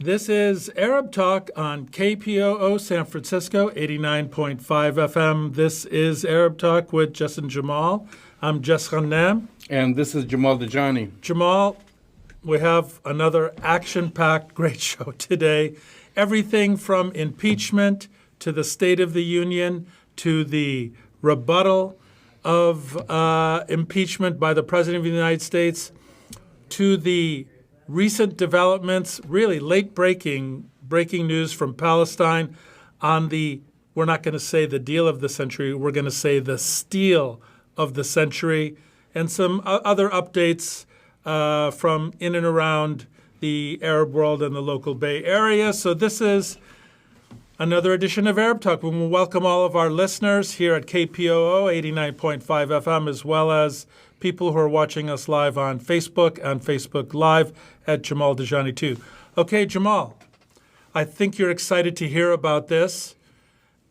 This is Arab Talk on KPOO San Francisco, 89.5 FM. This is Arab Talk with Jess and Jamal. I'm Jess Khanam. And this is Jamal Dajani. Jamal, we have another action-packed great show today. Everything from impeachment to the State of the Union to the rebuttal of impeachment by the President of the United States to the recent developments, really late breaking news from Palestine on the, we're not going to say the deal of the century, we're going to say the steal of the century, and some other updates from in and around the Arab world and the local Bay Area. So this is another edition of Arab Talk. We will welcome all of our listeners here at KPOO 89.5 FM, as well as people who are watching us live on Facebook and Facebook Live at Jamal Dajani too. Okay, Jamal, I think you're excited to hear about this.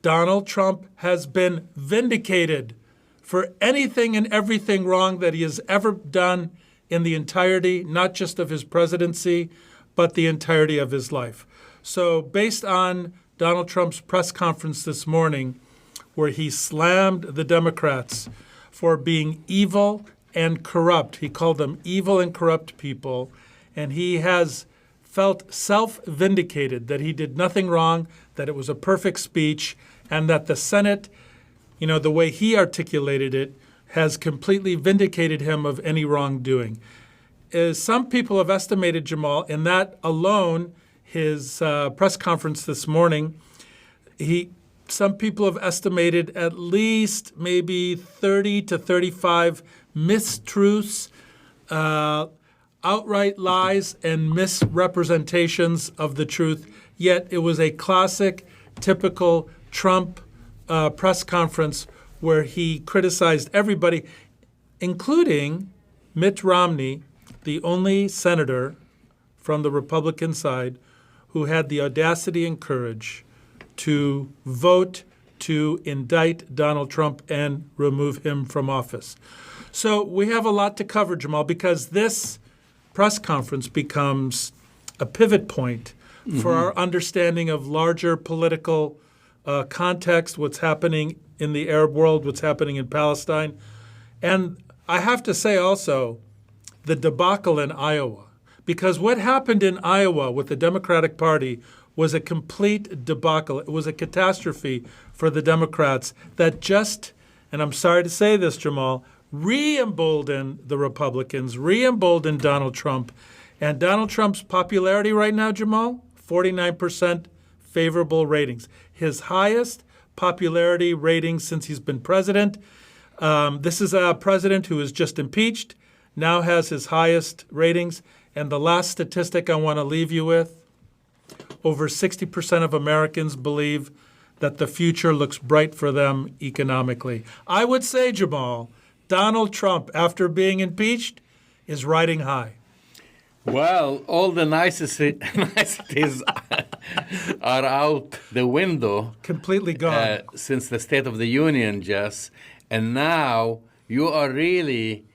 Donald Trump has been vindicated for anything and everything wrong that he has ever done in the entirety, not just of his presidency, but the entirety of his life. So based on Donald Trump's press conference this morning, where he slammed the Democrats for being evil and corrupt. He called them evil and corrupt people, and he has felt self-vindicated that he did nothing wrong, that it was a perfect speech, and that the Senate, the way he articulated it, has completely vindicated him of any wrongdoing. Some people have estimated, Jamal, in that alone, his press conference this morning, some people have estimated at least maybe 30 to 35 mistruths, outright lies, and misrepresentations of the truth. Yet it was a classic, typical Trump press conference where he criticized everybody, including Mitt Romney, the only senator from the Republican side who had the audacity and courage to vote to indict Donald Trump and remove him from office. So we have a lot to cover, Jamal, because this press conference becomes a pivot point for our understanding of larger political context, what's happening in the Arab world, what's happening in Palestine. And I have to say also the debacle in Iowa, because what happened in Iowa with the Democratic Party was a complete debacle. It was a catastrophe for the Democrats that just, and I'm sorry to say this, Jamal, re-emboldened the Republicans, re-emboldened Donald Trump. And Donald Trump's popularity right now, Jamal, 49% favorable ratings. His highest popularity rating since he's been president. This is a president who is just impeached, now has his highest ratings. And the last statistic I want to leave you with, over 60% of Americans believe that the future looks bright for them economically. I would say, Jamal, Donald Trump, after being impeached, is riding high. Well, all the niceties are out the window. Completely gone. Since the State of the Union, Jess. And now you are really,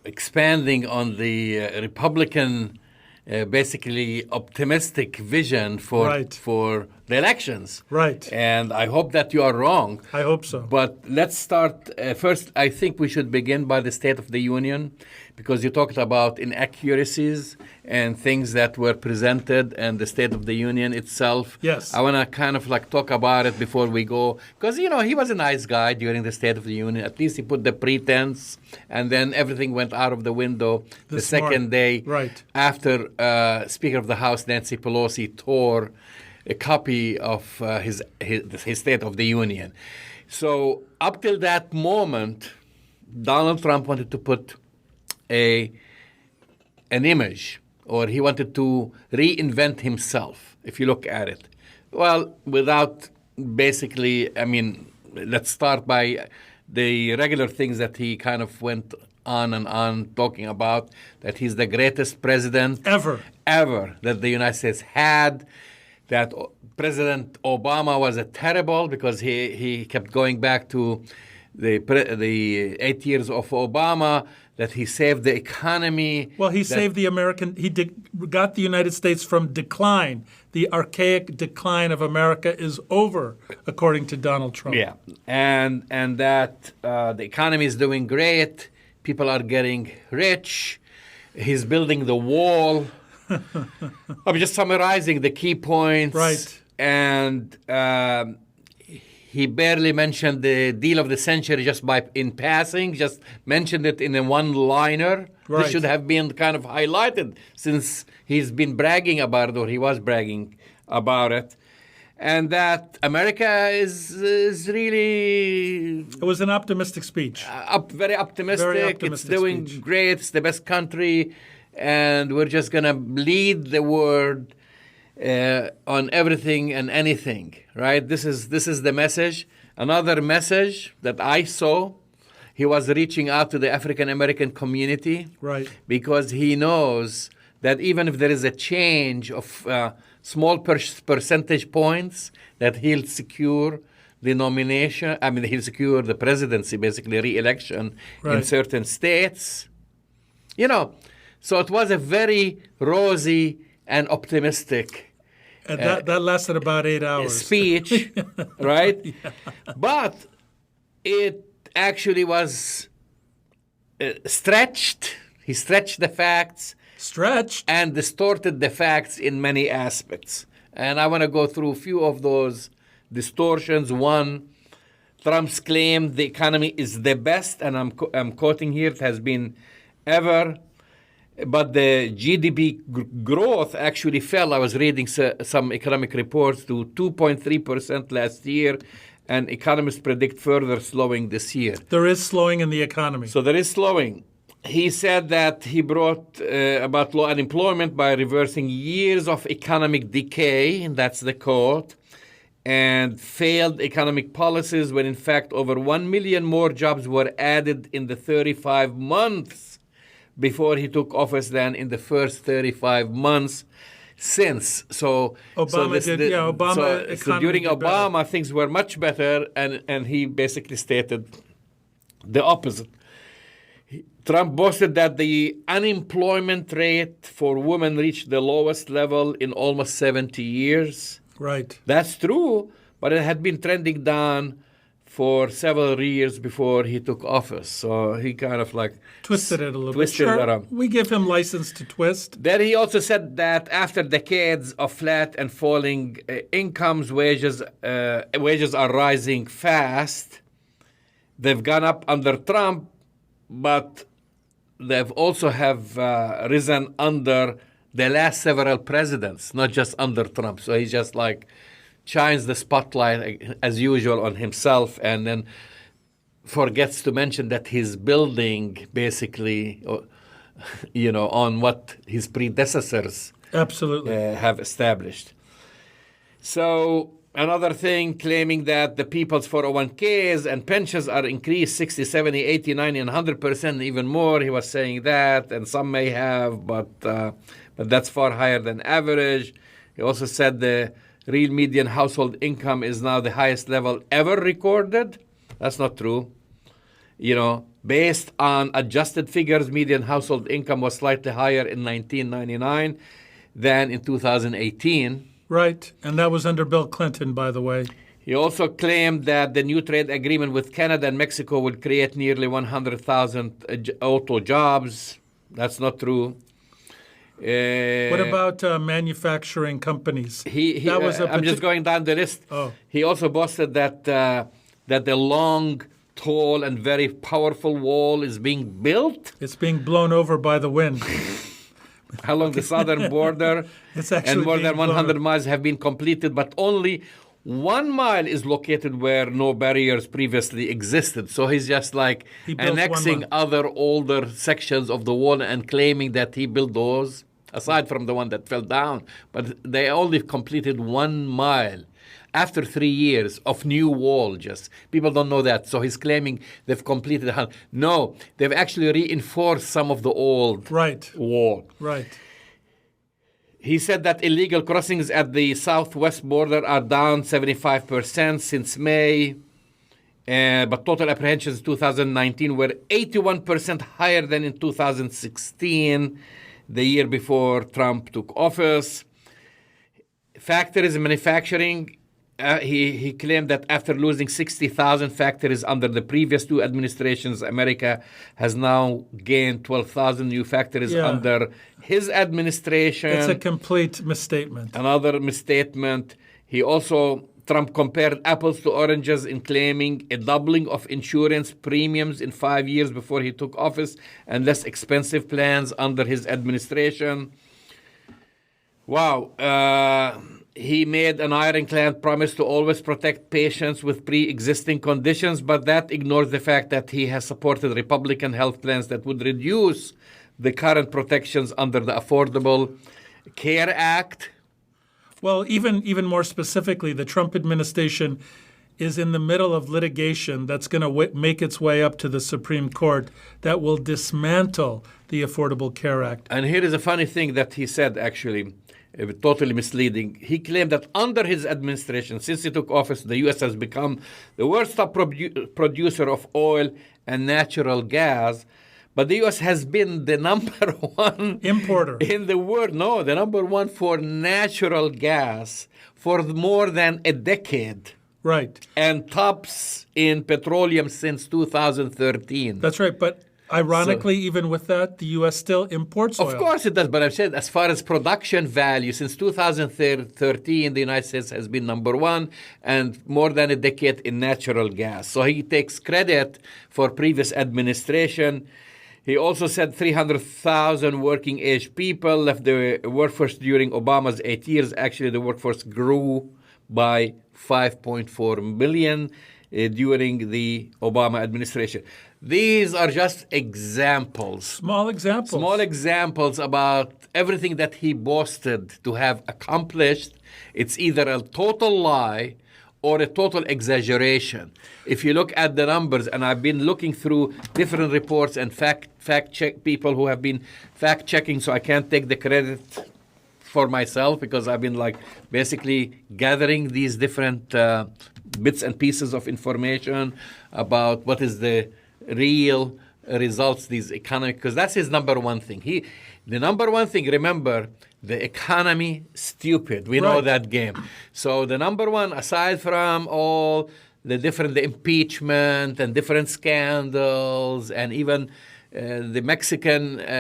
expanding on the Republican, basically optimistic vision for the elections. Right. And I hope that you are wrong. I hope so. But let's start. First, I think we should begin by the State of the Union, because you talked about inaccuracies and things that were presented and the State of the Union itself. Yes. I want to kind of talk about it before we go, because, he was a nice guy during the State of the Union. At least he put the pretense, and then everything went out of the window the second day after Speaker of the House Nancy Pelosi tore a copy of his State of the Union. So up till that moment, Donald Trump wanted to put an image, or he wanted to reinvent himself, if you look at it. Well, without basically, let's start by the regular things that he kind of went on and on talking about, that he's the greatest president ever that the United States had, that President Obama was terrible because he kept going back to the 8 years of Obama, that he saved the economy. Well, he saved the American, got the United States from decline. The archaic decline of America is over, according to Donald Trump. Yeah, and that the economy is doing great. People are getting rich. He's building the wall. I'm just summarizing the key points. Right. And he barely mentioned the deal of the century just in passing, just mentioned it in a one-liner. Right. This should have been kind of highlighted since he's been bragging about it, or he was bragging about it. And that America is really... It was an optimistic speech. Very optimistic. Very optimistic It's doing speech. great. It's the best country. And we're just going to lead the world on everything and anything, right? This is the message. Another message that I saw, he was reaching out to the African-American community. Right. Because he knows that even if there is a change of small percentage points, that he'll secure the nomination. I mean, he'll secure the presidency, basically re-election in certain states. You know, so it was a very rosy and optimistic And that lasted about 8 hours. speech, right? Yeah. But it actually was stretched. He stretched the facts. Stretched. And distorted the facts in many aspects. And I want to go through a few of those distortions. One, Trump's claim the economy is the best, and I'm quoting here, it has been ever. But the GDP growth actually fell. I was reading some economic reports to 2.3% last year, and economists predict further slowing this year. There is slowing in the economy. So there is slowing. He said that he brought about low unemployment by reversing years of economic decay, and that's the quote, and failed economic policies when in fact over 1 million more jobs were added in the 35 months before he took office than in the first 35 months since. So Obama so during Obama, things were much better, and he basically stated the opposite. Trump boasted that the unemployment rate for women reached the lowest level in almost 70 years. Right. That's true, but it had been trending down for several years before he took office. So he kind of like twisted it a little bit. Twisted it around. We give him license to twist. Then he also said that after decades of flat and falling incomes, wages are rising fast. They've gone up under Trump, but they've also have risen under the last several presidents, not just under Trump. So he just like shines the spotlight as usual on himself, and then forgets to mention that he's building basically, on what his predecessors absolutely have established. So another thing, claiming that the people's 401ks and pensions are increased 60, 70, 80, 90, and 100%, even more. He was saying that, and some may have, but that's far higher than average. He also said the real median household income is now the highest level ever recorded. That's not true. Based on adjusted figures, median household income was slightly higher in 1999 than in 2018. Right, and that was under Bill Clinton, by the way. He also claimed that the new trade agreement with Canada and Mexico will create nearly 100,000 auto jobs. That's not true. What about manufacturing companies? I'm just going down the list. Oh. He also boasted that the long, tall, and very powerful wall is being built. It's being blown over by the wind. Along the southern border, and more than 100 miles have been completed, but only 1 mile is located where no barriers previously existed. So he's just like annexing other older sections of the wall and claiming that he built those, aside from the one that fell down. But they only completed 1 mile after 3 years of new wall. Just people don't know that. So he's claiming they've completed the house. No, they've actually reinforced some of the old wall. Right. He said that illegal crossings at the southwest border are down 75% since May. But total apprehensions in 2019 were 81% higher than in 2016, the year before Trump took office. Factories in manufacturing, he claimed that after losing 60,000 factories under the previous two administrations, America has now gained 12,000 new factories under his administration. It's a complete misstatement. Another misstatement. Trump compared apples to oranges in claiming a doubling of insurance premiums in 5 years before he took office and less expensive plans under his administration. Wow. He made an ironclad promise to always protect patients with pre-existing conditions, but that ignores the fact that he has supported Republican health plans that would reduce the current protections under the Affordable Care Act. Well, even more specifically, the Trump administration is in the middle of litigation that's going to make its way up to the Supreme Court that will dismantle the Affordable Care Act. And here is a funny thing that he said, actually, totally misleading. He claimed that under his administration, since he took office, the U.S. has become the world's top producer of oil and natural gas. But the U.S. has been the number one importer in the world. No, the number one for natural gas for more than a decade. Right. And tops in petroleum since 2013. That's right. But ironically, even with that, the U.S. still imports oil. Of course it does. But I've said as far as production value, since 2013, the United States has been number one and more than a decade in natural gas. So he takes credit for previous administration. He also said 300,000 working-age people left the workforce during Obama's 8 years. Actually, the workforce grew by 5.4 million during the Obama administration. These are just examples. Small examples about everything that he boasted to have accomplished. It's either a total lie or a total exaggeration. If you look at the numbers, and I've been looking through different reports and fact check people who have been fact checking, so I can't take the credit for myself because I've been basically gathering these different bits and pieces of information about what is the real results, these economic, because that's his number one thing. The number one thing, remember, the economy stupid. We know that game. So the number one, aside from all the impeachment and different scandals and even the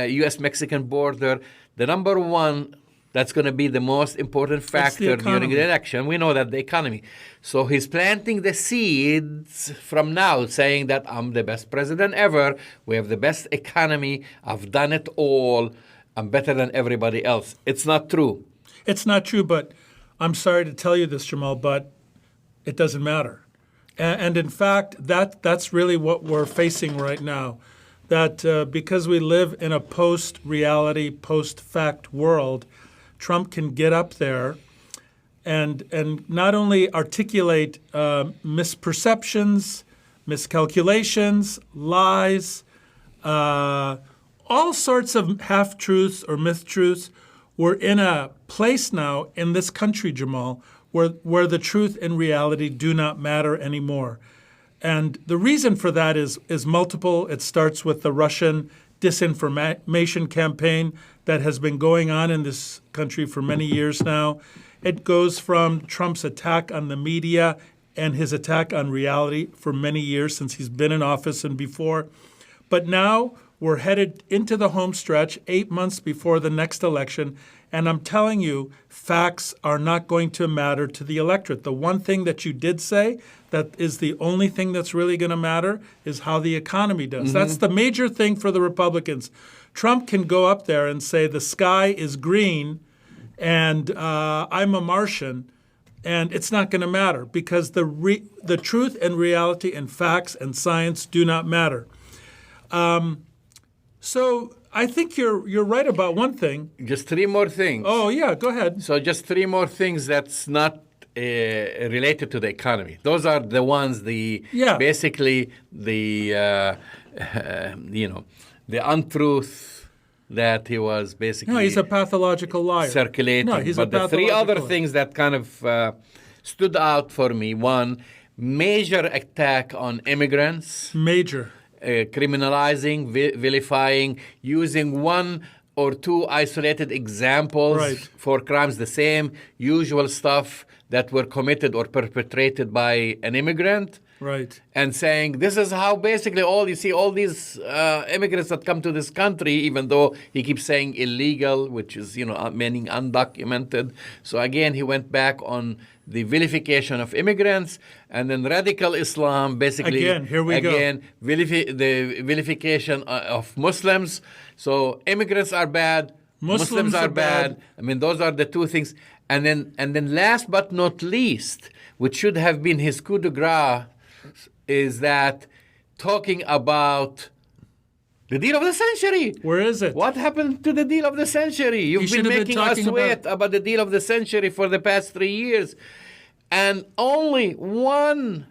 U.S.-Mexican border, the number one that's going to be the most important factor during the election. We know that the economy. So he's planting the seeds from now, saying that I'm the best president ever. We have the best economy. I've done it all. I'm better than everybody else. It's not true. It's not true, but I'm sorry to tell you this, Jamal, but it doesn't matter. And in fact, that's really what we're facing right now. That because we live in a post-reality, post-fact world, Trump can get up there and not only articulate misperceptions, miscalculations, lies, all sorts of half-truths or myth-truths. We're in a place now in this country, Jamal, where the truth and reality do not matter anymore. And the reason for that is multiple. It starts with the Russian disinformation campaign that has been going on in this country for many years now. It goes from Trump's attack on the media and his attack on reality for many years since he's been in office and before. But now we're headed into the home stretch 8 months before the next election, and I'm telling you, facts are not going to matter to the electorate. The one thing that you did say that is the only thing that's really going to matter is how the economy does. Mm-hmm. That's the major thing for the Republicans. Trump can go up there and say the sky is green and I'm a Martian, and it's not going to matter because the truth and reality and facts and science do not matter. So I think you're right about one thing. Just three more things. Oh, yeah, go ahead. So just three more things that's not related to the economy. Those are the ones, basically the untruth that he was basically... No, he's a pathological liar. ...circulating. No, he's but the three other things that kind of stood out for me, one, major attack on immigrants. Major. Criminalizing, vilifying, using one or two isolated examples for crimes, the same usual stuff that were committed or perpetrated by an immigrant. Right. And saying this is how basically all these immigrants that come to this country, even though he keeps saying illegal, which is, meaning undocumented. So again, he went back on the vilification of immigrants, and then radical Islam, basically. Again, here we go. The vilification of Muslims. So immigrants are bad, Muslims are bad. I mean, those are the two things. And then last but not least, which should have been his coup de grace, is that talking about the deal of the century. Where is it? What happened to the deal of the century? You've been making us wait about the deal of the century for the past 3 years. And only one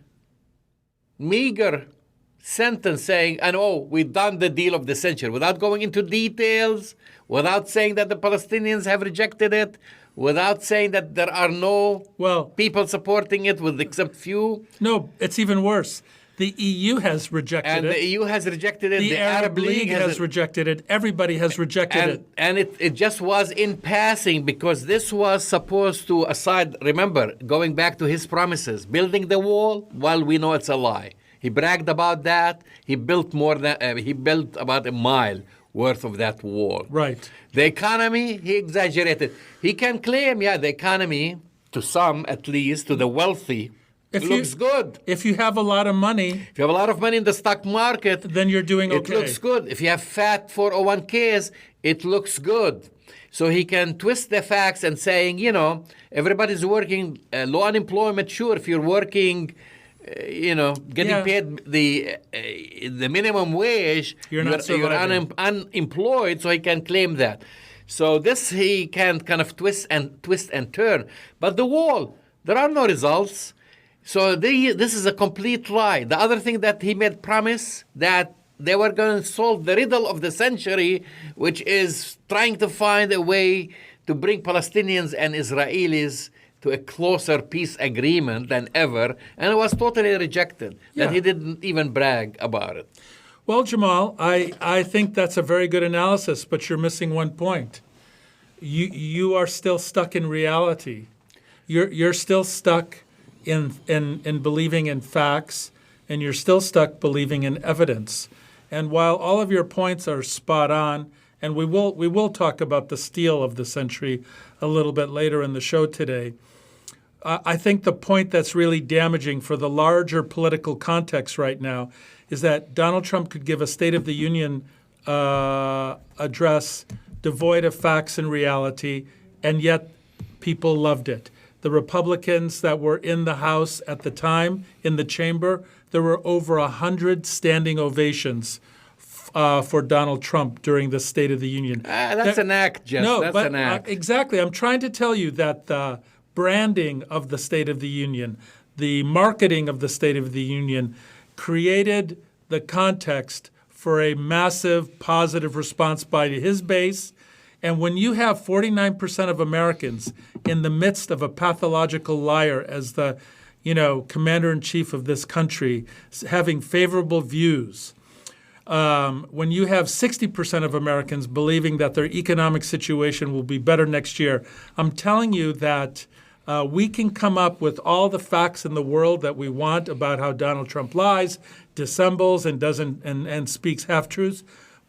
meager sentence saying, we've done the deal of the century, without going into details, without saying that the Palestinians have rejected it, without saying that there are no people supporting it, except few. No, it's even worse. The EU has rejected it. And the EU has rejected it. The Arab League has rejected it. Everybody has rejected it. And it just was in passing, because this was supposed to, remember, going back to his promises, building the wall, we know it's a lie. He bragged about that. He built he built about a mile worth of that wall. Right. The economy, he exaggerated. He can claim, the economy, to some at least, to the wealthy, looks good. If you have a lot of money. If you have a lot of money in the stock market. Then you're doing okay. It looks good. If you have fat 401ks, it looks good. So he can twist the facts and saying, everybody's working, low unemployment, sure, if you're working, getting paid the minimum wage, you're unemployed, so he can claim that. So this he can kind of twist and turn. But the wall, there are no results. So this is a complete lie. The other thing that he made promise that they were going to solve the riddle of the century, which is trying to find a way to bring Palestinians and Israelis to a closer peace agreement than ever, and it was totally rejected. That he didn't even brag about it. Well, Jamal, I think that's a very good analysis, but you're missing one point. You are still stuck in reality. You're still stuck in believing in facts, and you're still stuck believing in evidence. And while all of your points are spot on, and we will talk about the steal of the century a little bit later in the show today, I think the point that's really damaging for the larger political context right now is that Donald Trump could give a State of the Union address devoid of facts and reality, and yet people loved it. The Republicans that were in the House at the time, in the chamber, there were over 100 standing ovations for Donald Trump during the State of the Union. That's an act, Jess. No, that's an act. Exactly. I'm trying to tell you that the branding of the State of the Union, the marketing of the State of the Union, created the context for a massive positive response by his base. And when you have 49% of Americans in the midst of a pathological liar as the, commander-in-chief of this country, having favorable views, when you have 60% of Americans believing that their economic situation will be better next year, I'm telling you that we can come up with all the facts in the world that we want about how Donald Trump lies, dissembles, and doesn't and speaks half-truths.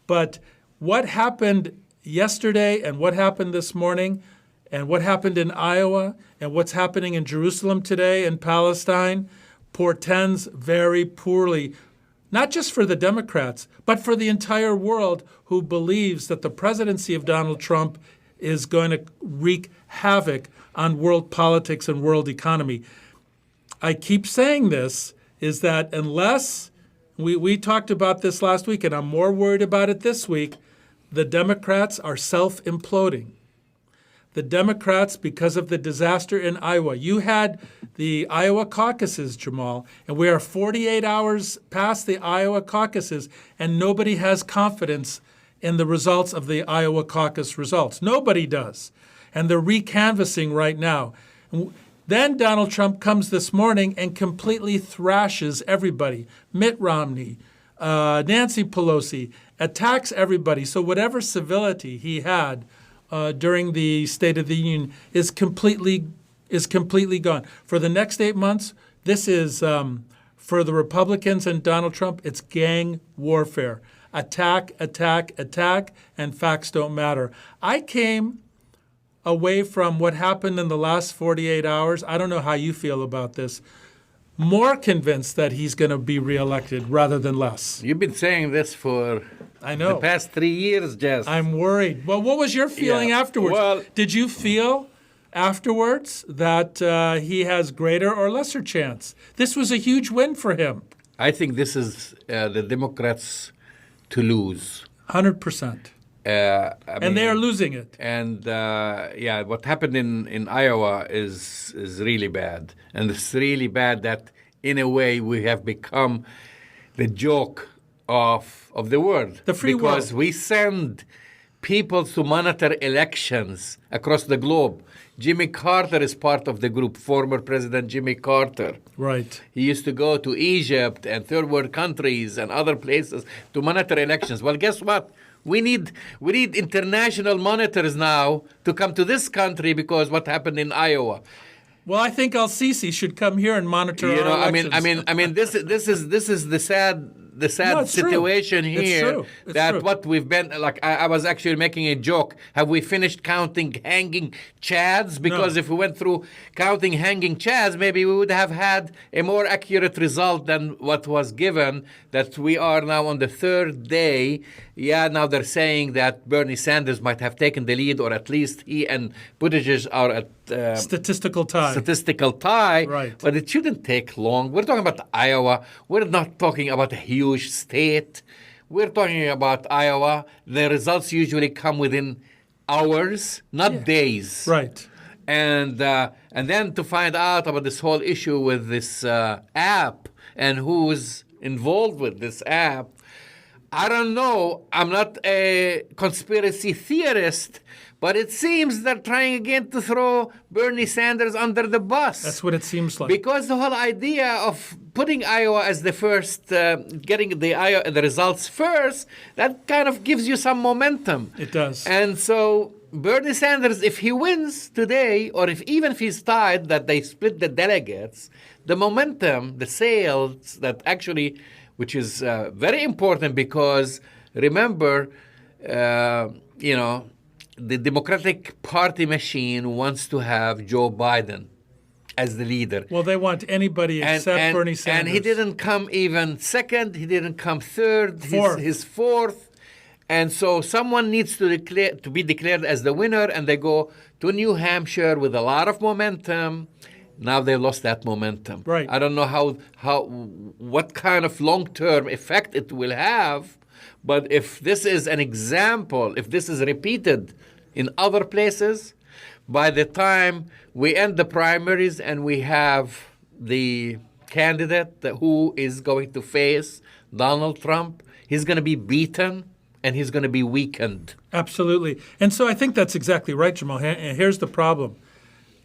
But what happened yesterday and what happened this morning and what happened in Iowa and what's happening in Jerusalem today and Palestine portends very poorly, not just for the Democrats, but for the entire world who believes that the presidency of Donald Trump is going to wreak havoc on world politics and world economy. I keep saying this, is that unless, we talked about this last week, and I'm more worried about it this week, the Democrats are self-imploding. The Democrats, because of the disaster in Iowa. You had the Iowa caucuses, Jamal, and we are 48 hours past the Iowa caucuses, and nobody has confidence in the results of the Iowa caucus results. Nobody does. And they're recanvassing right now. Then Donald Trump comes this morning and completely thrashes everybody. Mitt Romney, Nancy Pelosi, attacks everybody. So whatever civility he had during the State of the Union is completely gone. For the next 8 months, this is, for the Republicans and Donald Trump, it's gang warfare. Attack, attack, attack, and facts don't matter. I came away from what happened in the last 48 hours, I don't know how you feel about this, more convinced that he's going to be reelected rather than less. You've been saying this for the past 3 years, Jess. I'm worried. Well, what was your feeling afterwards? Well, did you feel afterwards that he has greater or lesser chance? This was a huge win for him. I think this is the Democrats to lose. 100%. And they are losing it. And what happened in Iowa is really bad. And it's really bad that, in a way, we have become the joke of the world. The free world. Because we send people to monitor elections across the globe. Jimmy Carter is part of the group, former President Jimmy Carter. Right. He used to go to Egypt and third world countries and other places to monitor elections. Well, guess what? We need international monitors now to come to this country because what happened in Iowa. Well, I think El-Sisi should come here and monitor our elections. I mean, this is the sad situation here. It's true. What we've been like. I was actually making a joke. Have we finished counting hanging chads? Because if we went through counting hanging chads, maybe we would have had a more accurate result than what was given. That we are now on the third day. Yeah, now they're saying that Bernie Sanders might have taken the lead, or at least he and Buttigieg are at statistical tie. Right. But it shouldn't take long. We're talking about Iowa. We're not talking about a huge state. We're talking about Iowa. The results usually come within hours, not days. Right. And then to find out about this whole issue with this app and who's involved with this app, I don't know. I'm not a conspiracy theorist, but it seems they're trying again to throw Bernie Sanders under the bus. That's what it seems like. Because the whole idea of putting Iowa as the first, getting the results first, that kind of gives you some momentum. It does. And so Bernie Sanders, if he wins today, or even if he's tied, that they split the delegates, the momentum, the sales that actually, which is very important because, remember, the Democratic Party machine wants to have Joe Biden as the leader. Well, they want anybody except Bernie Sanders. And he didn't come even second. He didn't come third. Fourth. He's fourth. And so someone needs to be declared as the winner, and they go to New Hampshire with a lot of momentum. Now they lost that momentum. Right. I don't know what kind of long-term effect it will have, but if this is an example, if this is repeated in other places, by the time we end the primaries and we have the candidate who is going to face Donald Trump, he's going to be beaten and he's going to be weakened. Absolutely. And so I think that's exactly right, Jamal. And here's the problem.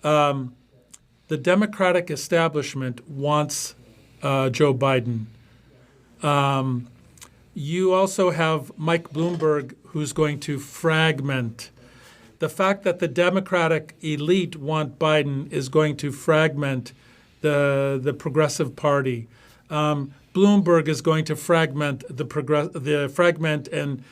The Democratic establishment wants Joe Biden. You also have Mike Bloomberg, who's going to fragment. The fact that the Democratic elite want Biden is going to fragment the Progressive Party. Bloomberg is going to fragment and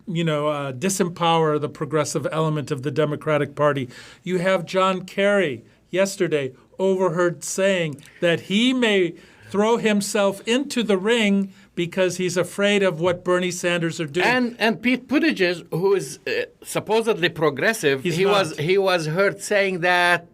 disempower the progressive element of the Democratic Party. You have John Kerry yesterday overheard saying that he may throw himself into the ring because he's afraid of what Bernie Sanders are doing. And Pete Buttigieg, who is supposedly progressive, he was heard saying that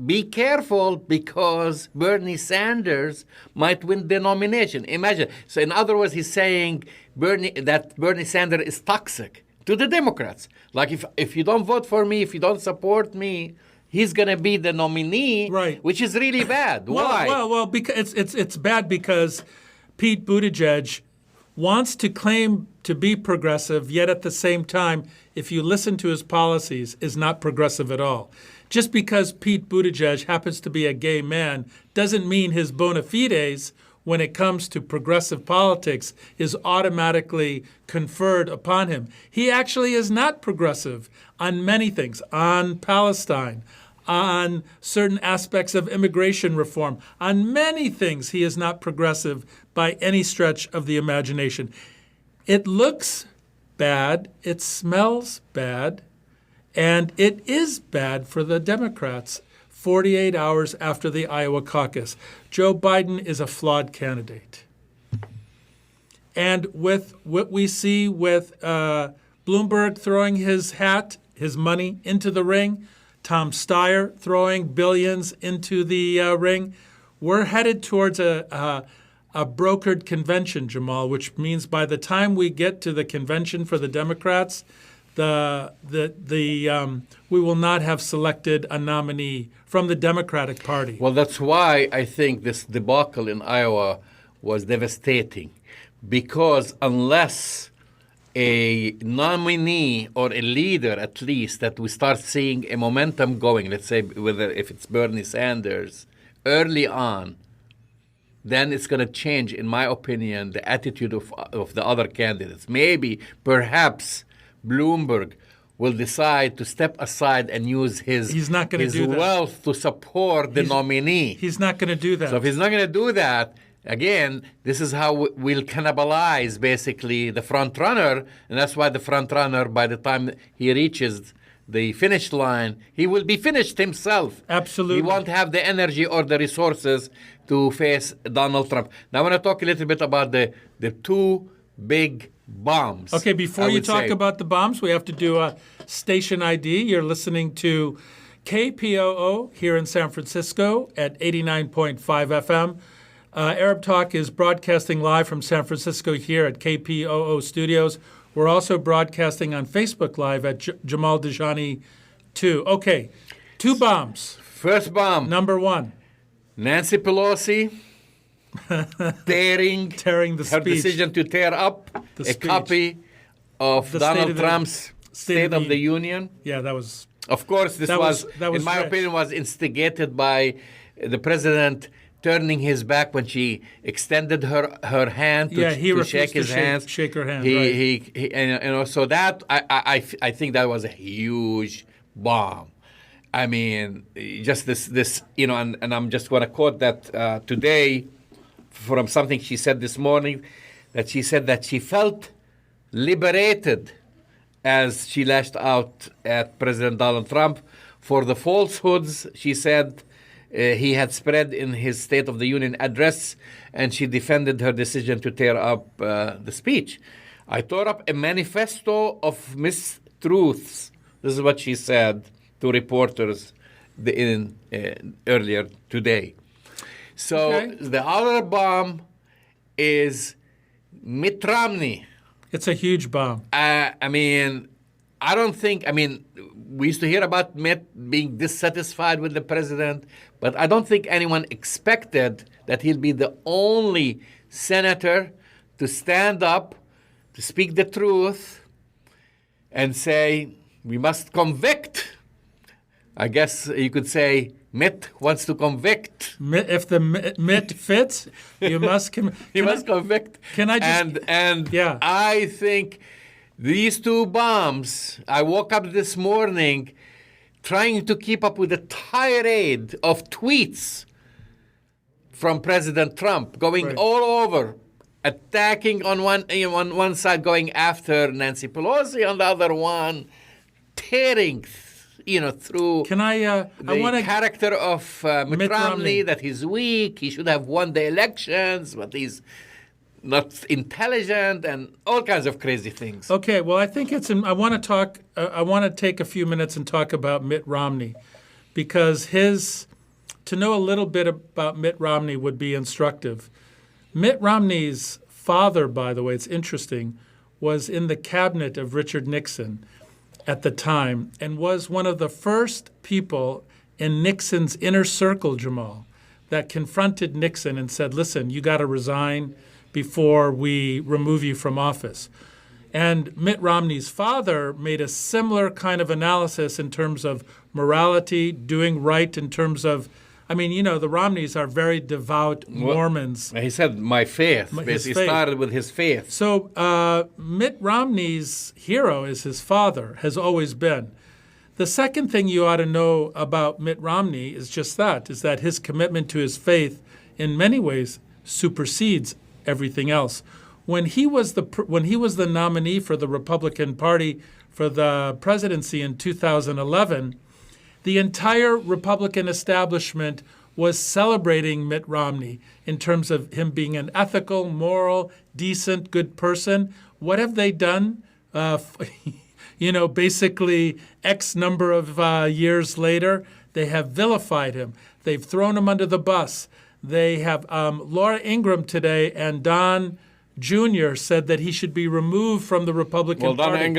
be careful because Bernie Sanders might win the nomination. Imagine. So in other words, he's saying that Bernie Sanders is toxic to the Democrats. Like if you don't vote for me, if you don't support me, he's going to be the nominee, right? Which is really bad. Why? Well, because it's bad because Pete Buttigieg wants to claim to be progressive, yet at the same time, if you listen to his policies, is not progressive at all. Just because Pete Buttigieg happens to be a gay man doesn't mean his bona fides, when it comes to progressive politics, is automatically conferred upon him. He actually is not progressive on many things, on Palestine, on certain aspects of immigration reform. On many things, he is not progressive by any stretch of the imagination. It looks bad, it smells bad, and it is bad for the Democrats 48 hours after the Iowa caucus. Joe Biden is a flawed candidate. And with what we see with Bloomberg throwing his money into the ring, Tom Steyer throwing billions into the ring, we're headed towards a brokered convention, Jamal, which means by the time we get to the convention for the Democrats, we will not have selected a nominee from the Democratic Party. Well, that's why I think this debacle in Iowa was devastating, because unless a nominee or a leader, at least, that we start seeing a momentum going, let's say if it's Bernie Sanders, early on, then it's going to change, in my opinion, the attitude of the other candidates. Maybe, perhaps, Bloomberg will decide to step aside and use his wealth to support the nominee. He's not going to do that. So if he's not going to do that, again, this is how we'll cannibalize, basically, the front runner, and that's why the front runner, by the time he reaches the finish line, he will be finished himself. Absolutely. He won't have the energy or the resources to face Donald Trump. Now I want to talk a little bit about the two big bombs. Okay, before you talk about the bombs, we have to do a station ID. You're listening to KPOO here in San Francisco at 89.5 FM. Arab Talk is broadcasting live from San Francisco here at KPOO Studios. We're also broadcasting on Facebook Live at Jamal Dajani 2. Okay, two bombs. First bomb. Number one. Nancy Pelosi tearing the her speech. Decision to tear up a copy of Donald Trump's State of the Union. Yeah, that was... Of course, this was in my opinion, was instigated by the president turning his back when she extended her hand to shake his hand. Shake her hand. So that I think that was a huge bomb. I mean, just this and I'm just going to quote that today from something she said this morning, that she said that she felt liberated as she lashed out at President Donald Trump for the falsehoods she said he had spread in his State of the Union address, and she defended her decision to tear up the speech. I tore up a manifesto of mistruths. This is what she said to reporters earlier today. So the other bomb is Mitt Romney. It's a huge bomb. We used to hear about Mitt being dissatisfied with the president, but I don't think anyone expected that he'll be the only senator to stand up, to speak the truth, and say, we must convict. I guess you could say Mitt wants to convict. If the Mitt fits, you must convict. Can I just... I think these two bombs, I woke up this morning trying to keep up with the tirade of tweets from President Trump, going all over, attacking on one side, going after Nancy Pelosi, on the other one, tearing through the character of Mitt Romney, that he's weak, he should have won the elections, but he's not intelligent, and all kinds of crazy things. Okay, well, I think I want to take a few minutes and talk about Mitt Romney, because to know a little bit about Mitt Romney would be instructive. Mitt Romney's father, by the way, it's interesting, was in the cabinet of Richard Nixon at the time, and was one of the first people in Nixon's inner circle, Jamal, that confronted Nixon and said, listen, you got to resign before we remove you from office. And Mitt Romney's father made a similar kind of analysis in terms of morality, doing right in terms of, I mean, you know, the Romneys are very devout Mormons. He said, my faith. He started with his faith. So Mitt Romney's hero is his father, has always been. The second thing you ought to know about Mitt Romney is just that, is that his commitment to his faith in many ways supersedes everything else. When he was the nominee for the Republican Party for the presidency in 2011, the entire Republican establishment was celebrating Mitt Romney in terms of him being an ethical, moral, decent, good person. What have they done? Basically X number of years later, they have vilified him. They've thrown him under the bus. They have Laura Ingraham today and Don Jr. said that he should be removed from the Republican Party.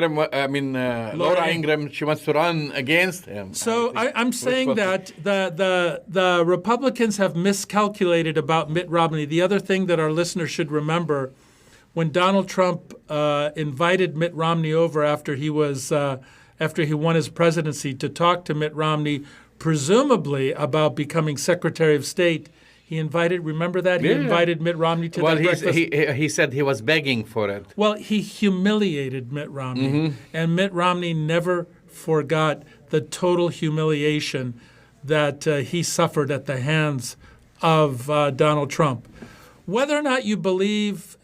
Laura Ingraham, she wants to run against him. So I'm saying that the Republicans have miscalculated about Mitt Romney. The other thing that our listeners should remember, when Donald Trump invited Mitt Romney over after he won his presidency to talk to Mitt Romney, presumably about becoming Secretary of State, he invited Mitt Romney to that breakfast. He said he was begging for it. Well, he humiliated Mitt Romney, and Mitt Romney never forgot the total humiliation that he suffered at the hands of Donald Trump. Whether or not you believe,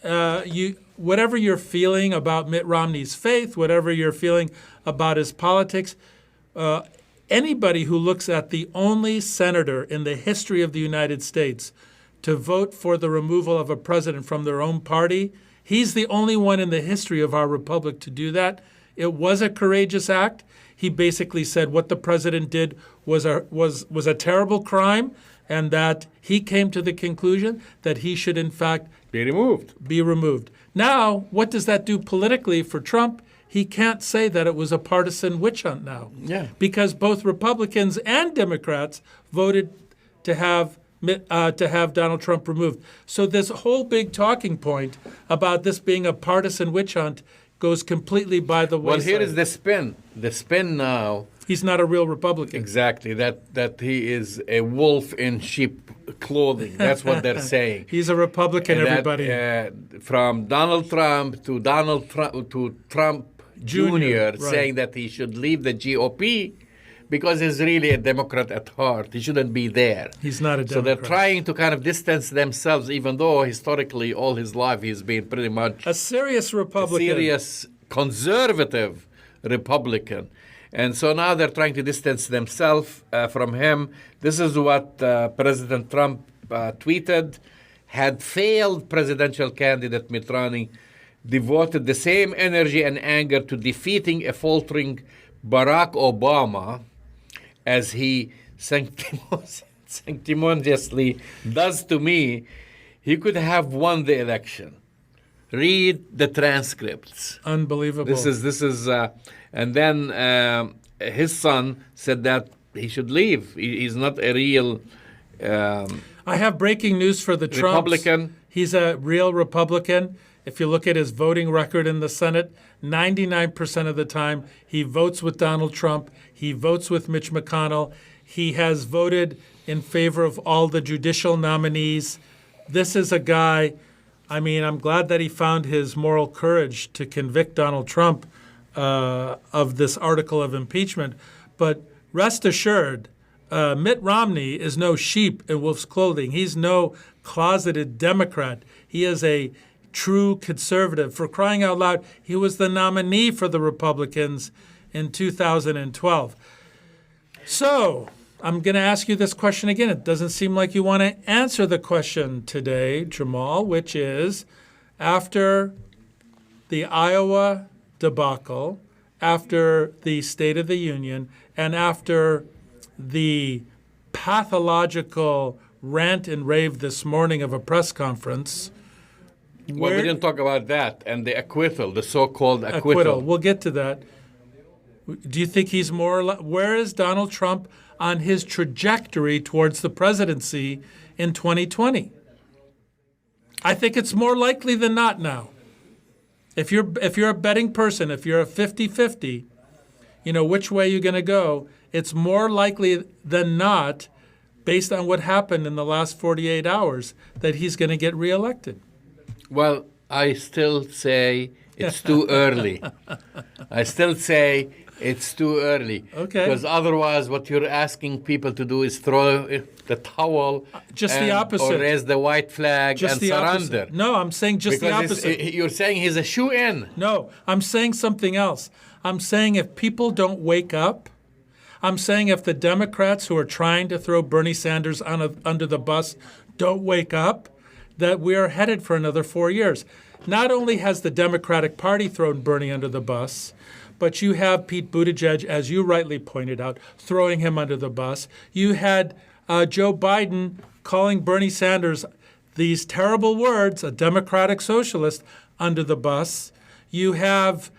whatever you're feeling about Mitt Romney's faith, whatever you're feeling about his politics, anybody who looks at the only senator in the history of the United States to vote for the removal of a president from their own party, he's the only one in the history of our republic to do that. It was a courageous act. He basically said what the president did was a terrible crime, and that he came to the conclusion that he should, in fact, be removed. Now, what does that do politically for Trump? He can't say that it was a partisan witch hunt now. Yeah. Because both Republicans and Democrats voted to have Donald Trump removed. So this whole big talking point about this being a partisan witch hunt goes completely by the wayside. Well, here is the spin. The spin now. He's not a real Republican. Exactly. That he is a wolf in sheep clothing. That's what they're saying. He's a Republican, everybody. From Donald Trump to Trump Jr. saying that he should leave the GOP because he's really a Democrat at heart. He shouldn't be there. He's not a Democrat. So they're trying to kind of distance themselves, even though historically all his life he's been pretty much a serious Republican. A serious conservative Republican. And so now they're trying to distance themselves from him. This is what President Trump tweeted. Had failed presidential candidate Mitt Romney devoted the same energy and anger to defeating a faltering Barack Obama as he sanctimoniously does to me, he could have won the election. Read the transcripts. Unbelievable. This is, and then his son said that he should leave. He's not a real I have breaking news for the Trumps. Republican. He's a real Republican. If you look at his voting record in the Senate, 99% of the time he votes with Donald Trump. He votes with Mitch McConnell. He has voted in favor of all the judicial nominees. This is a guy, I'm glad that he found his moral courage to convict Donald Trump of this article of impeachment. But rest assured, Mitt Romney is no sheep in wolf's clothing. He's no closeted Democrat. He is a true conservative. For crying out loud, he was the nominee for the Republicans in 2012. So I'm going to ask you this question again. It doesn't seem like you want to answer the question today, Jamal, which is, after the Iowa debacle, after the State of the Union, and after the pathological rant and rave this morning of a press conference. Well, we didn't talk about that and the acquittal, the so-called acquittal. We'll get to that. Do you think he's where is Donald Trump on his trajectory towards the presidency in 2020? I think it's more likely than not now. If you're a betting person, if you're a 50-50, which way you're going to go, it's more likely than not, based on what happened in the last 48 hours, that he's going to get reelected. Well, I still say it's too early. I still say it's too early. Okay. Because otherwise what you're asking people to do is throw the towel the opposite. Or raise the white flag and surrender. Opposite. No, I'm saying just the opposite. You're saying he's a shoe-in. No, I'm saying something else. I'm saying if people don't wake up, I'm saying if the Democrats who are trying to throw Bernie Sanders under the bus don't wake up, that we are headed for another 4 years. Not only has the Democratic Party thrown Bernie under the bus, but you have Pete Buttigieg, as you rightly pointed out, throwing him under the bus. You had Joe Biden calling Bernie Sanders these terrible words, a democratic socialist, under the bus. You have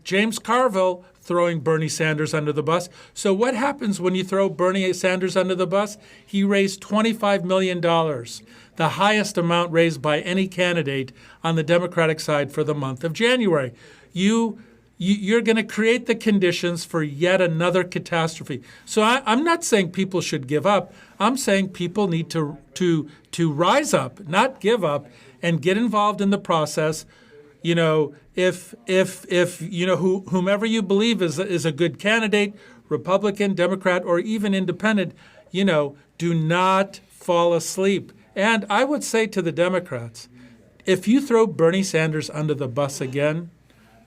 James Carville throwing Bernie Sanders under the bus. So what happens when you throw Bernie Sanders under the bus? He raised $25 million, the highest amount raised by any candidate on the Democratic side for the month of January. You're going to create the conditions for yet another catastrophe. So I'm not saying people should give up. I'm saying people need to rise up, not give up, and get involved in the process. If whomever you believe is a good candidate, Republican, Democrat, or even independent, do not fall asleep. And I would say to the Democrats, if you throw Bernie Sanders under the bus again,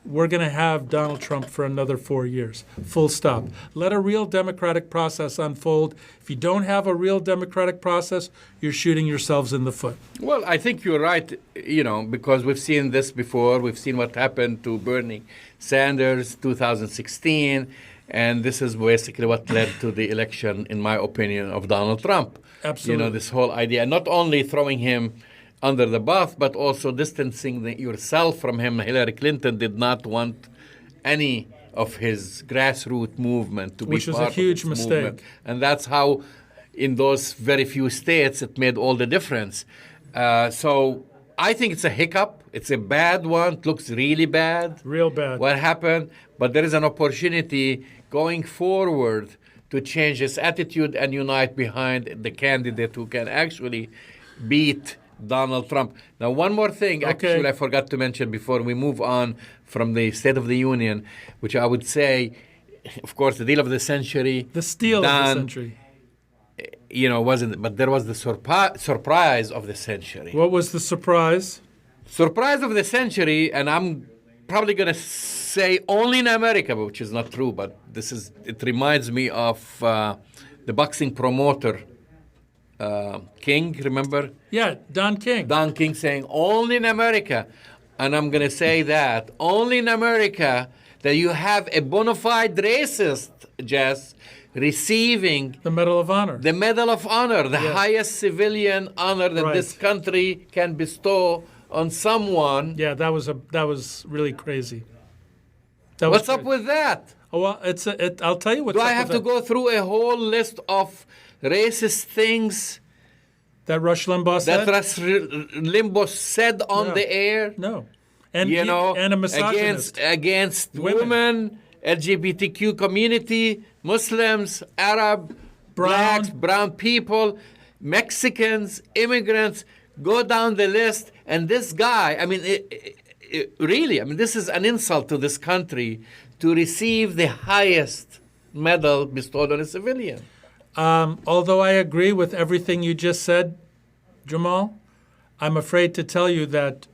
we're going to have Donald Trump for another 4 years. Full stop. Let a real democratic process unfold. If you don't have a real democratic process, you're shooting yourselves in the foot. Well, I think you're right, because we've seen this before. We've seen what happened to Bernie Sanders 2016, and this is basically what led to the election, in my opinion, of Donald Trump. Absolutely. This whole idea, not only throwing him under the bus, but also distancing yourself from him. Hillary Clinton did not want any of his grassroots movement to be part of Which is a huge its mistake. movement. And that's how, in those very few states, it made all the difference. So I think it's a hiccup. It's a bad one. It looks really bad. Real bad. What happened? But there is an opportunity going forward to change his attitude and unite behind the candidate who can actually beat Donald Trump. Now, one more thing, actually, I forgot to mention before we move on from the State of the Union, which I would say, of course, the deal of the century. The steal of the century. Wasn't, but there was the surprise of the century. What was the surprise? Surprise of the century, and I'm probably going to say only in America, which is not true, but it reminds me of the boxing promoter, King, remember? Yeah, Don King. Don King saying, only in America. And I'm going to say that, only in America, that you have a bona fide racist, Jess, receiving the Medal of Honor. The Medal of Honor, the highest civilian honor that this country can bestow on someone. Yeah, that was really crazy. What's up with that? Oh, well, I'll tell you what's up with that. Do I have to go through a whole list of racist things that Rush Limbaugh said? That Rush Limbaugh said on the air? No. And a misogynist. Against women, LGBTQ community, Muslims, Arab, blacks, brown people, Mexicans, immigrants. Go down the list. And this guy, really, this is an insult to this country to receive the highest medal bestowed on a civilian. Although I agree with everything you just said, Jamal, I'm afraid to tell you that,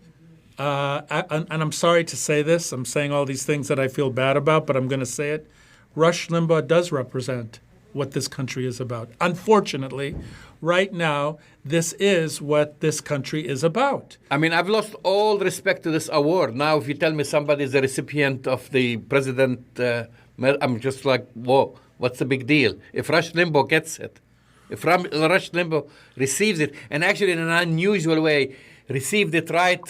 and I'm sorry to say this, I'm saying all these things that I feel bad about, but I'm going to say it. Rush Limbaugh does represent what this country is about. Unfortunately, right now, this is what this country is about. I've lost all respect to this award. Now, if you tell me somebody is a recipient of the president, I'm just like, whoa. What's the big deal? If Rush Limbaugh gets it, if Rush Limbaugh receives it, and actually in an unusual way, received it right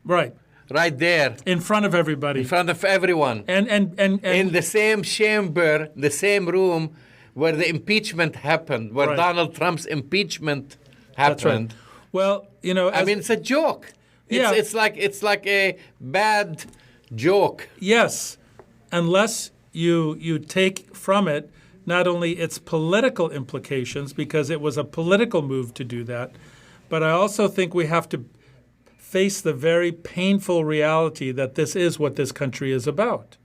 there. In front of everybody. In front of everyone. And in the same chamber, the same room where the impeachment happened, where Donald Trump's impeachment happened. That's right. Well, I mean, it's a joke. It's like a bad joke. Yes, unless you take from it not only its political implications, because it was a political move to do that, but I also think we have to face the very painful reality that this is what this country is about.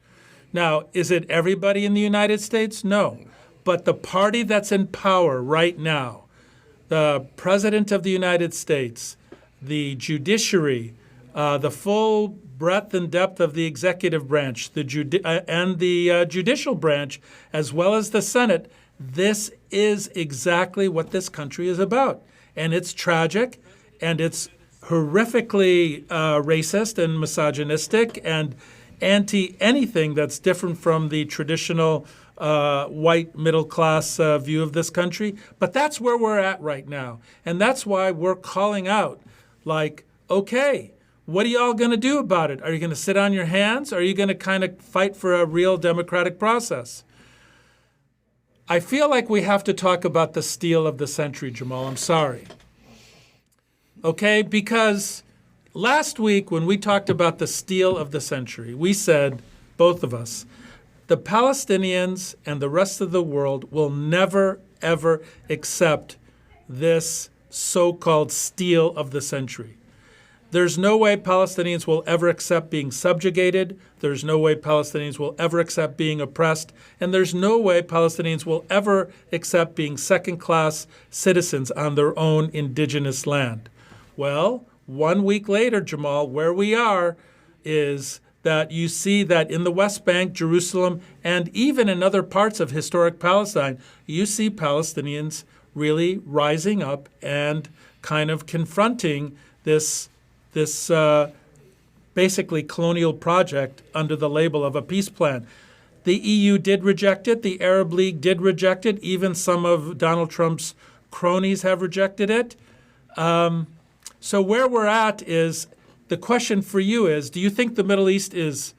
Now, is it everybody in the United States? No. But the party that's in power right now, the President of the United States, the judiciary, the full breadth and depth of the executive branch, and the judicial branch, as well as the Senate, this is exactly what this country is about. And it's tragic, and it's horrifically racist and misogynistic and anti-anything that's different from the traditional white middle-class view of this country. But that's where we're at right now. And that's why we're calling out, like, okay, what are y'all going to do about it? Are you going to sit on your hands? Or are you going to kind of fight for a real democratic process? I feel like we have to talk about the steal of the century, Jamal. I'm sorry. Okay, because last week when we talked about the steal of the century, we said, both of us, the Palestinians and the rest of the world will never, ever accept this so-called steal of the century. There's no way Palestinians will ever accept being subjugated. There's no way Palestinians will ever accept being oppressed. And there's no way Palestinians will ever accept being second-class citizens on their own indigenous land. Well, 1 week later, Jamal, where we are is that you see that in the West Bank, Jerusalem, and even in other parts of historic Palestine, you see Palestinians really rising up and kind of confronting this basically colonial project under the label of a peace plan. The EU did reject it. The Arab League did reject it. Even some of Donald Trump's cronies have rejected it. So where we're at is, the question for you is, do you think the Middle East is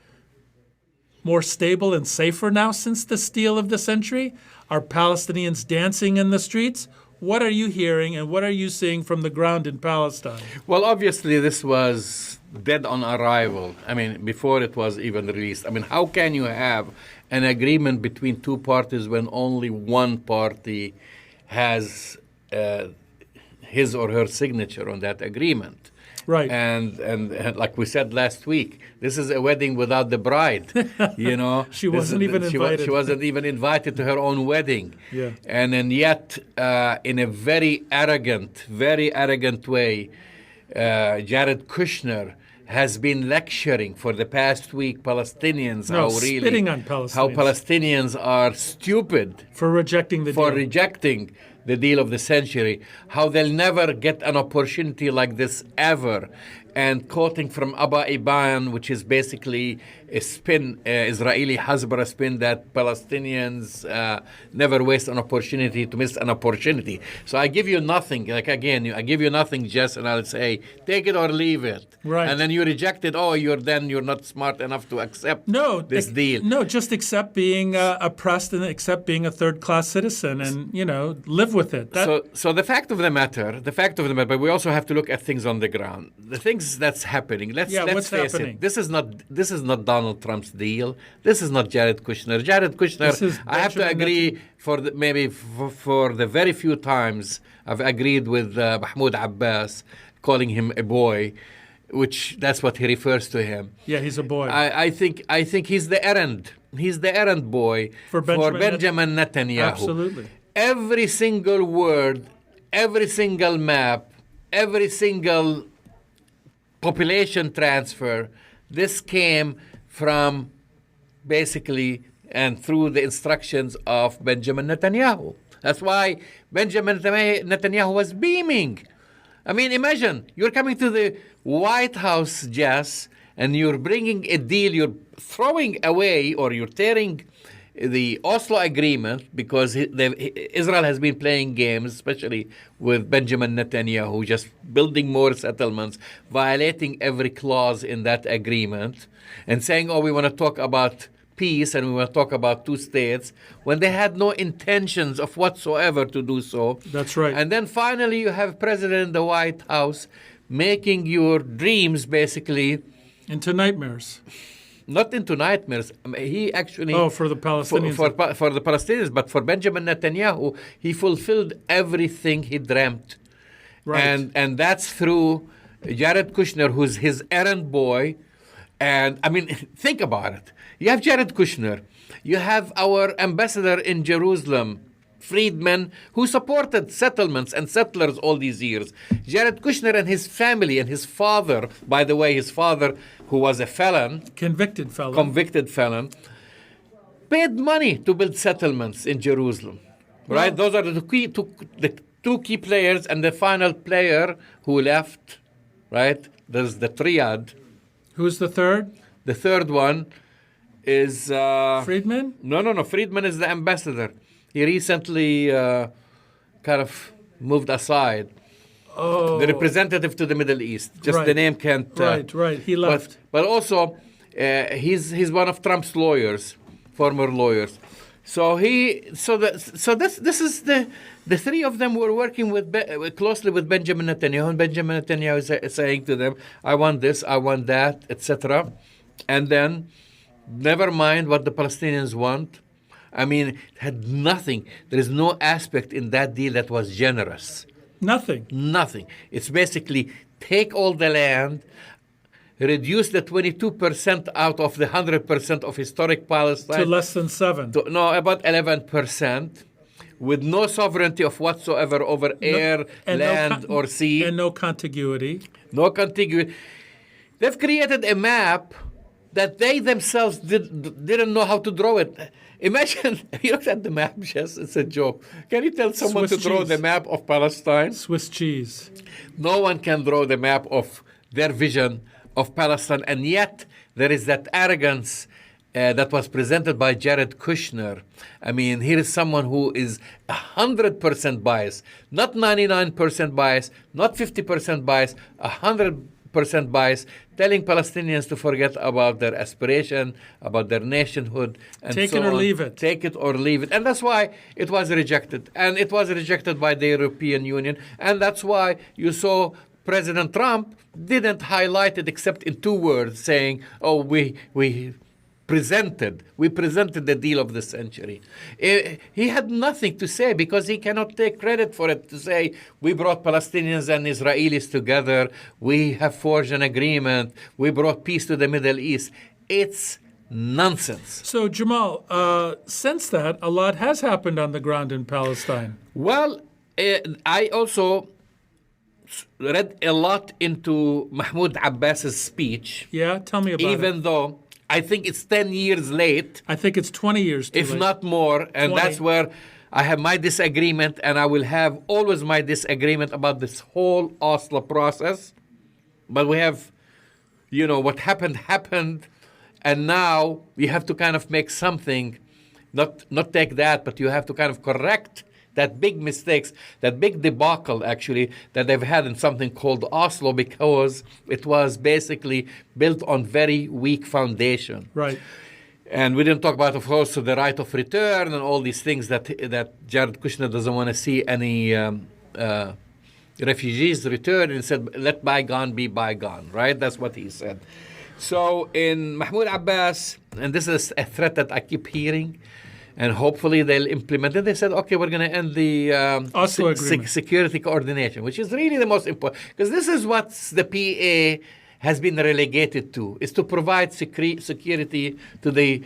more stable and safer now since the steal of the century? Are Palestinians dancing in the streets? What are you hearing and what are you seeing from the ground in Palestine? Well, obviously, this was dead on arrival. I mean, before it was even released. I mean, how can you have an agreement between two parties when only one party has his or her signature on that agreement? Right. And like we said last week, this is a wedding without the bride, She wasn't even invited. She wasn't even invited to her own wedding. Yeah. And yet, in a very arrogant way, Jared Kushner has been lecturing for the past week Palestinians spitting on Palestinians. How Palestinians are stupid for rejecting the deal of the century, how they'll never get an opportunity like this ever, and quoting from Abba Iban, which is basically a spin, Israeli Hasbara spin, that Palestinians never waste an opportunity to miss an opportunity. So I give you nothing, I give you nothing, Jess, and I'll say, take it or leave it. Right. And then you reject it, you're not smart enough to accept this deal. No, just accept being oppressed and accept being a third-class citizen and, live with it. So the fact of the matter, but we also have to look at things on the ground. The things that's happening. Let's face it. This is not Donald Trump's deal. This is not Jared Kushner. Jared Kushner, I have to agree for the very few times I've agreed with Mahmoud Abbas, calling him a boy, which that's what he refers to him. Yeah, he's a boy. I think he's the errand. He's the errand boy for Benjamin Netanyahu. Absolutely. Every single word, every single map, every single population transfer, this came from basically and through the instructions of Benjamin Netanyahu. That's why Benjamin Netanyahu was beaming. I mean, imagine, you're coming to the White House, Jess, and you're bringing a deal, you're throwing away or you're tearing the Oslo Agreement, because Israel has been playing games, especially with Benjamin Netanyahu, just building more settlements, violating every clause in that agreement, and saying, we want to talk about peace, and we will talk about two states, when they had no intentions of whatsoever to do so. That's right. And then finally you have President in the White House making your dreams basically into nightmares. Not into nightmares. He actually... for the Palestinians. For the Palestinians, but for Benjamin Netanyahu, he fulfilled everything he dreamt. Right. And that's through Jared Kushner, who's his errand boy. And, I mean, think about it. You have Jared Kushner. You have our ambassador in Jerusalem, Friedman, who supported settlements and settlers all these years. Jared Kushner and his family and his father, by the way, his father, who was a felon. Convicted felon, paid money to build settlements in Jerusalem. Right? Those are the two key players, and the final player who left, right? There's the triad. Who's the third? The third one is... Friedman? No. Friedman is the ambassador. He recently kind of moved aside. Oh. The representative to the Middle East. Just the name can't... Right. He left. But also, he's one of Trump's lawyers, former lawyers. So this is the three of them were working closely with Benjamin Netanyahu, and Benjamin Netanyahu is saying to them, I want this, I want that, etc. And then, never mind what the Palestinians want. I mean, it had nothing. There is no aspect in that deal that was generous. Nothing. It's basically take all the land, reduce the 22% out of the 100% of historic Palestine. To less than 7. About 11%, with no sovereignty of whatsoever over air, land, or sea. And no contiguity. They've created a map that they themselves didn't know how to draw it. Imagine, you look at the map, Jess, it's a joke. Can you tell someone to draw the map of Palestine? Swiss cheese. No one can draw the map of their vision of Palestine, and yet there is that arrogance that was presented by Jared Kushner. I mean, here is someone who is 100% biased, not 99% biased, not 50% biased, 100% biased, telling Palestinians to forget about their aspiration, about their nationhood, and take it or leave it. Take it or leave it. And that's why it was rejected. And it was rejected by the European Union. And that's why you saw President Trump didn't highlight it except in 2 words, saying, we presented the deal of the century. He had nothing to say because he cannot take credit for it, to say, we brought Palestinians and Israelis together, we have forged an agreement, we brought peace to the Middle East. It's nonsense. So, Jamal, since that, a lot has happened on the ground in Palestine. Well, I also read a lot into Mahmoud Abbas's speech. Yeah, tell me about it. Even though I think it's 10 years late. I think it's 20 years too late. If not more. And 20. That's where I have my disagreement, and I will have always my disagreement about this whole Oslo process. But we have, what happened, and now we have to kind of make something, not take that, but you have to kind of correct that big mistakes, that big debacle, actually, that they've had in something called Oslo, because it was basically built on very weak foundation. Right. And we didn't talk about, of course, the right of return and all these things that Jared Kushner doesn't want to see any refugees return, and said, let bygone be bygone, right? That's what he said. So in Mahmoud Abbas, and this is a threat that I keep hearing, and hopefully they'll implement it. They said, okay, we're going to end the security coordination, which is really the most important. Because this is what the PA has been relegated to, is to provide security to the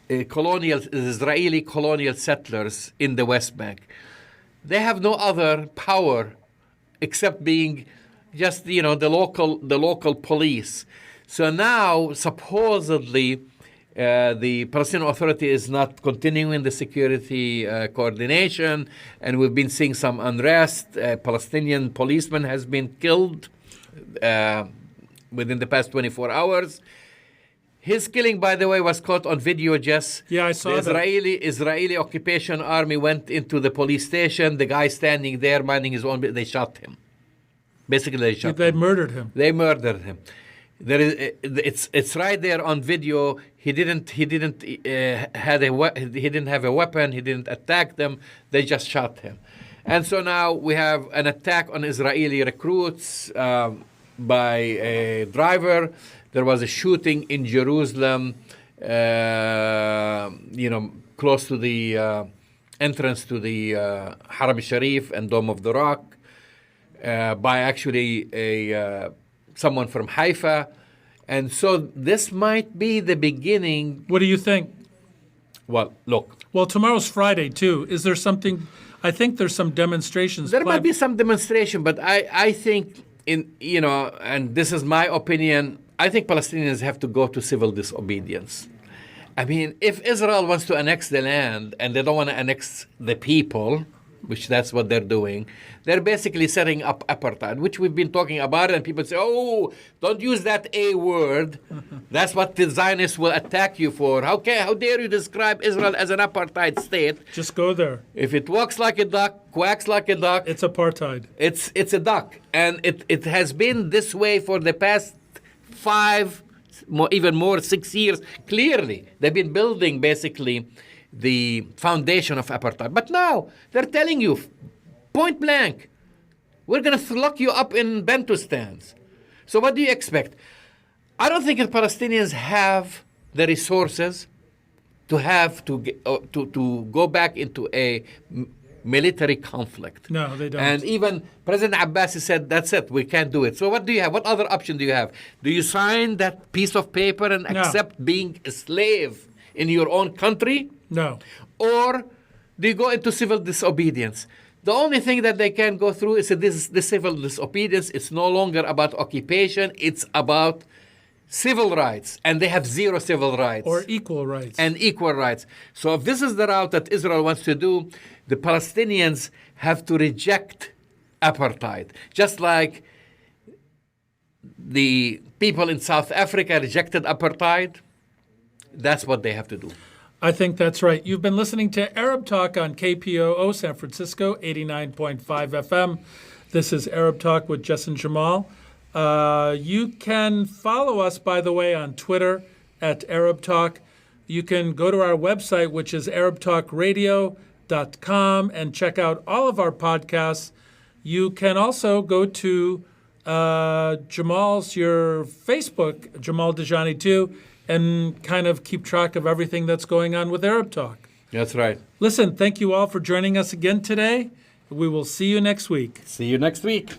Israeli colonial settlers in the West Bank. They have no other power except being just, the local police. So now, supposedly, the Palestinian Authority is not continuing the security coordination, and we've been seeing some unrest. A Palestinian policeman has been killed within the past 24 hours. His killing, by the way, was caught on video, Jess. Yeah, I saw that. Israeli occupation army went into the police station. The guy standing there minding his own business, they shot him. Basically, they shot him. They murdered him. They murdered him. There is, it's right there on video. He didn't have a weapon. He didn't attack them. They just shot him. And so now we have an attack on Israeli recruits by a driver. There was a shooting in Jerusalem, close to the entrance to the Haram Sharif and Dome of the Rock, by actually someone from Haifa. And so this might be the beginning. What do you think? Well, look. Well, tomorrow's Friday, too. Is there something? I think there's some demonstrations. There might be some demonstration, but I think, and this is my opinion, I think Palestinians have to go to civil disobedience. I mean, if Israel wants to annex the land and they don't want to annex the people, which that's what they're doing, they're basically setting up apartheid, which we've been talking about, and people say, oh, don't use that A word. That's what the Zionists will attack you for. How dare you describe Israel as an apartheid state? Just go there. If it walks like a duck, quacks like a duck. It's apartheid. It's a duck. And it has been this way for the past 5, even more, 6 years. Clearly, they've been building basically the foundation of apartheid. But now they're telling you, point blank, we're going to lock you up in Bantustans. So what do you expect? I don't think the Palestinians have the resources to go back into a military conflict. No, they don't. And even President Abbas said, that's it, we can't do it. So what do you have? What other option do you have? Do you sign that piece of paper and accept being a slave in your own country? No. Or do you go into civil disobedience? The only thing that they can go through is the civil disobedience. It's no longer about occupation. It's about civil rights. And they have 0 civil rights. Or equal rights. And equal rights. So if this is the route that Israel wants to do, the Palestinians have to reject apartheid. Just like the people in South Africa rejected apartheid, that's what they have to do. I think that's right. You've been listening to Arab Talk on KPOO San Francisco, 89.5 FM. This is Arab Talk with Jess and Jamal. You can follow us, by the way, on Twitter at Arab Talk. You can go to our website, which is arabtalkradio.com, and check out all of our podcasts. You can also go to your Facebook, Jamal Dajani too, and kind of keep track of everything that's going on with Arab Talk. That's right. Listen, thank you all for joining us again today. We will see you next week. See you next week.